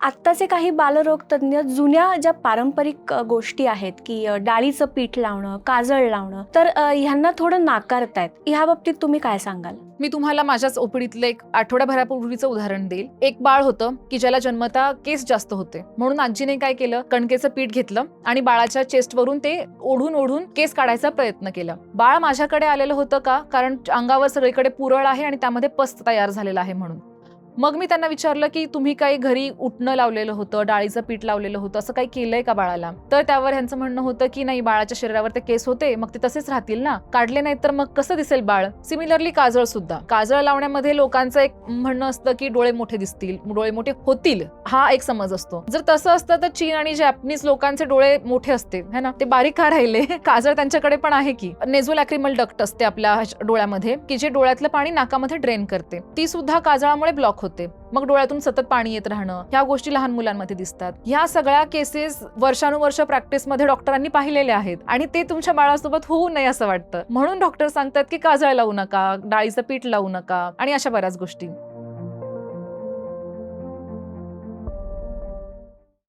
आत्ताचे काही बालरोग तज्ञ जुन्या ज्या पारंपरिक गोष्टी आहेत की डाळीचं पीठ लावणं, काजळ लावणं, तर ह्यांना थोडं नाकारतायत. ह्या बाबतीत तुम्ही काय सांगाल? मी तुम्हाला माझ्याच ओपीडीतलं एक आठवड्याभरापूर्वीचं उदाहरण देईल. एक बाळ होतं की ज्याला जन्मता केस जास्त होते, म्हणून आजीने काय केलं, कणकेचं पीठ घेतलं आणि बाळाच्या चेस्टवरून ते ओढून ओढून केस काढायचा प्रयत्न केला. बाळ माझ्याकडे आलेलं होतं का, कारण अंगावर सगळीकडे पुरळ आहे आणि त्यामध्ये पस तयार झालेला आहे म्हणून. मग मी त्यांना विचारलं की तुम्ही काही घरी उठणं लावलेलं होतं, डाळीचं पीठ लावलेलं होतं, असं काही केलंय का बाळाला? तर त्यावर ह्यांचं म्हणणं होतं की नाही, बाळाच्या शरीरावर ते केस होते, मग ते तसेच राहतील ना, काढले नाही तर मग कसं दिसेल बाळ. सिमिलरली काजळ सुद्धा, काजळ लावण्यामध्ये लोकांचं एक म्हणणं असतं की डोळे मोठे दिसतील, डोळे मोठे होतील, हा एक समज असतो. जर तसं असतं तर चीन आणि जॅपनीज लोकांचे डोळे मोठे असते है ना, ते बारीक का राहिले? काजळ त्यांच्याकडे पण आहे की. नेझोलॅक्रिमल डक्ट असते आपल्या डोळ्यामध्ये की जे डोळ्यातलं पाणी नाकामध्ये ड्रेन करते, ती सुद्धा काजळामुळे ब्लॉक होते. मग डोळ्यातून सतत पाणी येत राहणं, ह्या गोष्टी लहान मुलांमध्ये दिसतात. ह्या सगळ्या केसेस वर्षानुवर्ष प्रॅक्टिसमध्ये डॉक्टरांनी पाहिलेल्या आहेत आणि ते तुमच्या बाळासोबत होऊ नये असं वाटतं. म्हणून डॉक्टर सांगतात की काजळ लावू नका, डाळीचं पीठ लावू नका आणि अशा बऱ्याच गोष्टी.